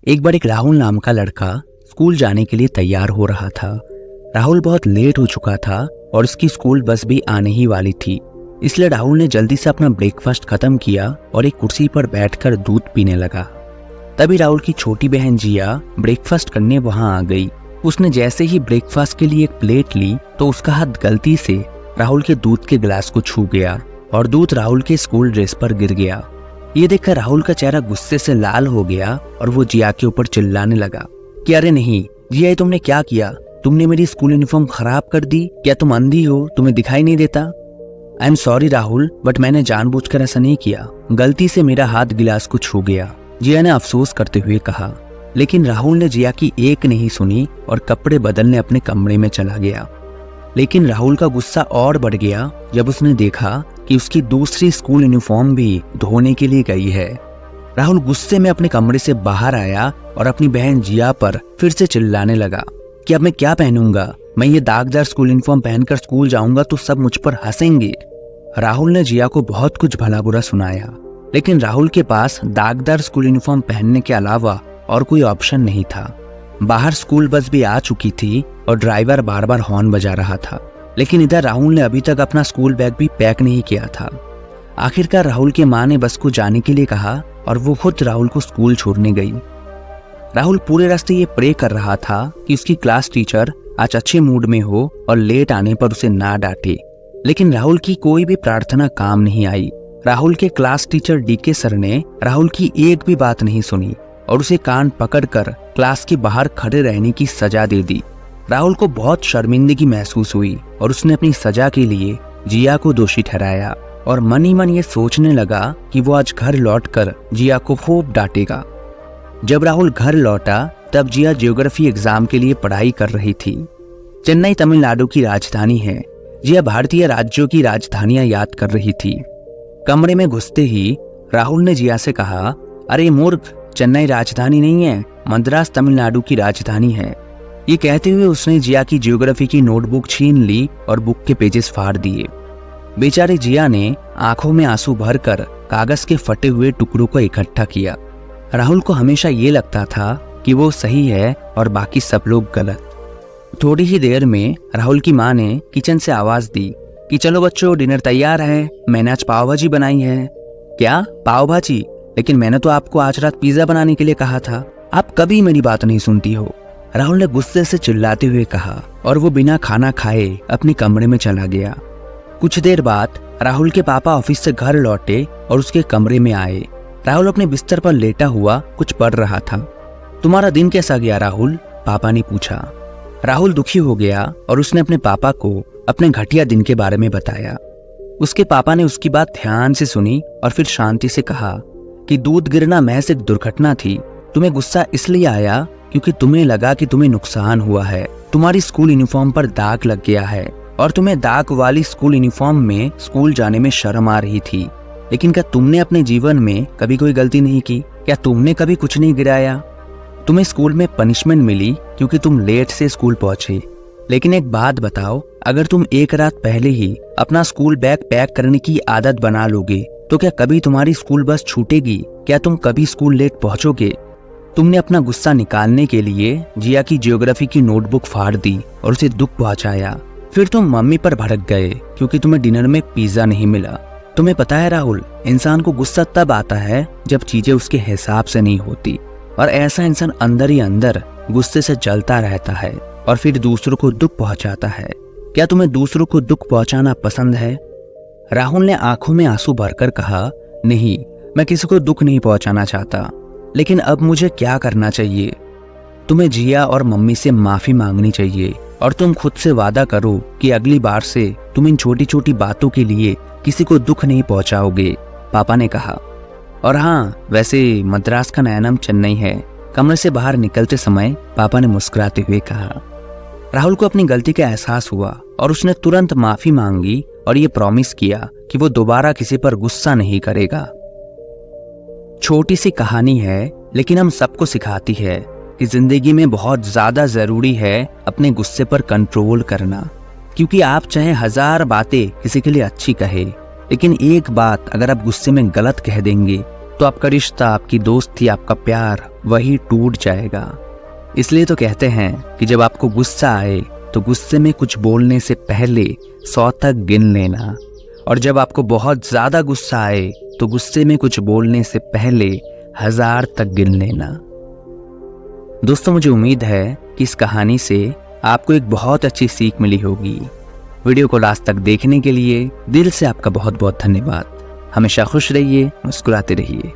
एक बार एक राहुल नाम का लड़का स्कूल जाने के लिए तैयार हो रहा था। राहुल बहुत लेट हो चुका था और उसकी स्कूल बस भी आने ही वाली थी। इसलिए राहुल ने जल्दी से अपना ब्रेकफास्ट खत्म किया और एक कुर्सी पर बैठकर दूध पीने लगा। तभी राहुल की छोटी बहन जिया ब्रेकफास्ट करने वहां आ गई। उसने जैसे ही ब्रेकफास्ट के लिए एक प्लेट ली तो उसका हाथ गलती से राहुल के दूध के गिलास को छू गया और दूध राहुल के स्कूल ड्रेस पर गिर गया। ये देखकर राहुल का चेहरा गुस्से से लाल हो गया और वो जिया के ऊपर चिल्लाने लगा कि अरे नहीं जिया, ये तुमने क्या किया? तुमने मेरी स्कूल यूनिफॉर्म खराब कर दी। क्या तुम अंधी हो? तुम्हें दिखाई नहीं देता? I am sorry Rahul, but मैंने जानबूझकर ऐसा नहीं किया। गलती से मेरा हाथ गिलास को छू गया, जिया ने अफसोस करते हुए कहा। लेकिन राहुल ने जिया की एक नहीं सुनी और कपड़े बदलने अपने कमरे में चला गया। लेकिन राहुल का गुस्सा और बढ़ गया जब उसने देखा कि उसकी दूसरी स्कूल यूनिफॉर्म भी धोने के लिए गई है। राहुल गुस्से में अपने कमरे से बाहर आया और अपनी बहन जिया पर फिर से चिल्लाने लगा कि अब मैं क्या पहनूंगा? मैं ये दागदार स्कूल यूनिफॉर्म पहनकर स्कूल जाऊंगा तो सब मुझ पर हंसेंगे। राहुल ने जिया को बहुत कुछ भला बुरा सुनाया, लेकिन राहुल के पास दागदार स्कूल यूनिफॉर्म पहनने के अलावा और कोई ऑप्शन नहीं था। बाहर स्कूल बस भी आ चुकी थी और ड्राइवर बार बार हॉर्न बजा रहा था, लेकिन इधर राहुल ने अभी तक अपना स्कूल बैग भी पैक नहीं किया था। आखिरकार राहुल की माँ ने बस को जाने के लिए कहा और वो खुद राहुल को स्कूल छोड़ने गई। राहुल पूरे रास्ते ये प्रे कर रहा था कि उसकी क्लास टीचर आज अच्छे मूड में हो और लेट आने पर उसे ना डांटे, लेकिन राहुल की कोई भी प्रार्थना काम नहीं आई। राहुल के क्लास टीचर डीके सर ने राहुल की एक भी बात नहीं सुनी और उसे कान पकड़कर क्लास के बाहर खड़े रहने की सजा दे दी। राहुल को बहुत शर्मिंदगी महसूस हुई और उसने अपनी सजा के लिए जिया को दोषी ठहराया और मन ही मन ये सोचने लगा कि वो आज घर लौटकर जिया को खूब डांटेगा। जब राहुल घर लौटा तब जिया ज्योग्राफी एग्जाम के लिए पढ़ाई कर रही थी। चेन्नई तमिलनाडु की राजधानी है। जिया भारतीय राज्यों की राजधानियां याद कर रही थी। कमरे में घुसते ही राहुल ने जिया से कहा, अरे मूर्ख, चेन्नई राजधानी नहीं है, मद्रास तमिलनाडु की राजधानी है। ये कहते हुए उसने जिया की ज्योग्राफी की नोटबुक छीन ली और बुक के पेजेस फाड़ दिए। बेचारी जिया ने आंखों में आंसू भरकर कागज के फटे हुए टुकड़ों को इकट्ठा किया। राहुल को हमेशा ये लगता था कि वो सही है और बाकी सब लोग गलत। थोड़ी ही देर में राहुल की माँ ने किचन से आवाज दी कि चलो बच्चों, डिनर तैयार है, मैंने आज पाव भाजी बनाई है। क्या पाव भाजी? लेकिन मैंने तो आपको आज रात पिज्जा बनाने के लिए कहा था। आप कभी मेरी बात नहीं सुनती हो, राहुल ने गुस्से से चिल्लाते हुए कहा और वो बिना खाना खाए अपने कमरे में चला गया। कुछ देर बाद राहुल के पापा ऑफिस से घर लौटे और उसके कमरे में आए। राहुल अपने बिस्तर पर लेटा हुआ कुछ पढ़ रहा था। तुम्हारा दिन कैसा गया राहुल? पापा ने पूछा। राहुल दुखी हो गया और उसने अपने पापा को अपने घटिया दिन के बारे में बताया। उसके पापा ने उसकी बात ध्यान से सुनी और फिर शांति से कहा कि दूध गिरना महज एक दुर्घटना थी। तुम्हें गुस्सा इसलिए आया क्योंकि तुम्हें लगा कि तुम्हें नुकसान हुआ है। तुम्हारी स्कूल यूनिफॉर्म पर दाग लग गया है और तुम्हें दाग वाली स्कूल यूनिफॉर्म में स्कूल जाने में शर्म आ रही थी। लेकिन क्या तुमने अपने जीवन में कभी कोई गलती नहीं की? क्या तुमने कभी कुछ नहीं गिराया? तुम्हें स्कूल में पनिशमेंट मिली क्योंकि तुम लेट से स्कूल पहुंचे। लेकिन एक बात बताओ, अगर तुम एक रात पहले ही अपना स्कूल बैग पैक करने की आदत बना लोगे तो क्या कभी तुम्हारी स्कूल बस छूटेगी? क्या तुम कभी स्कूल लेट पहुंचोगे? तुमने अपना गुस्सा निकालने के लिए जिया की ज्योग्राफी की नोटबुक फाड़ दी और उसे दुख पहुंचाया। फिर तुम मम्मी पर भड़क गए क्योंकि तुम्हें डिनर में पिज्जा नहीं मिला। तुम्हें पता है राहुल, इंसान को गुस्सा तब आता है जब चीजें उसके हिसाब से नहीं होती और ऐसा इंसान अंदर ही अंदर गुस्से से जलता रहता है और फिर दूसरों को दुख पहुंचाता है। क्या तुम्हें दूसरों को दुख पहुंचाना पसंद है? राहुल ने आंखों में आंसू भरकर कहा, नहीं, मैं किसी को दुख नहीं पहुंचाना चाहता, लेकिन अब मुझे क्या करना चाहिए? तुम्हें जिया और मम्मी से माफी मांगनी चाहिए और तुम खुद से वादा करो कि अगली बार से तुम इन छोटी छोटी बातों के लिए किसी को दुख नहीं पहुंचाओगे, पापा ने कहा। और हाँ, वैसे मद्रास का नया नाम चेन्नई है। कमरे से बाहर निकलते समय पापा ने मुस्कुराते हुए कहा। राहुल को अपनी गलती का एहसास हुआ और उसने तुरंत माफी मांगी और ये प्रॉमिस किया कि वो दोबारा किसी पर गुस्सा नहीं करेगा। छोटी सी कहानी है, लेकिन हम सबको सिखाती है कि जिंदगी में बहुत ज्यादा जरूरी है अपने गुस्से पर कंट्रोल करना। क्योंकि आप चाहे 1000 बातें किसी के लिए अच्छी कहे, लेकिन एक बात अगर आप गुस्से में गलत कह देंगे तो आपका रिश्ता, आपकी दोस्ती, आपका प्यार वही टूट जाएगा। इसलिए तो कहते हैं कि जब आपको गुस्सा आए तो गुस्से में कुछ बोलने से पहले 100 तक गिन लेना, और जब आपको बहुत ज्यादा गुस्सा आए तो गुस्से में कुछ बोलने से पहले 1000 तक गिन लेना। दोस्तों, मुझे उम्मीद है कि इस कहानी से आपको एक बहुत अच्छी सीख मिली होगी। वीडियो को लास्ट तक देखने के लिए दिल से आपका बहुत बहुत धन्यवाद। हमेशा खुश रहिए, मुस्कुराते रहिए।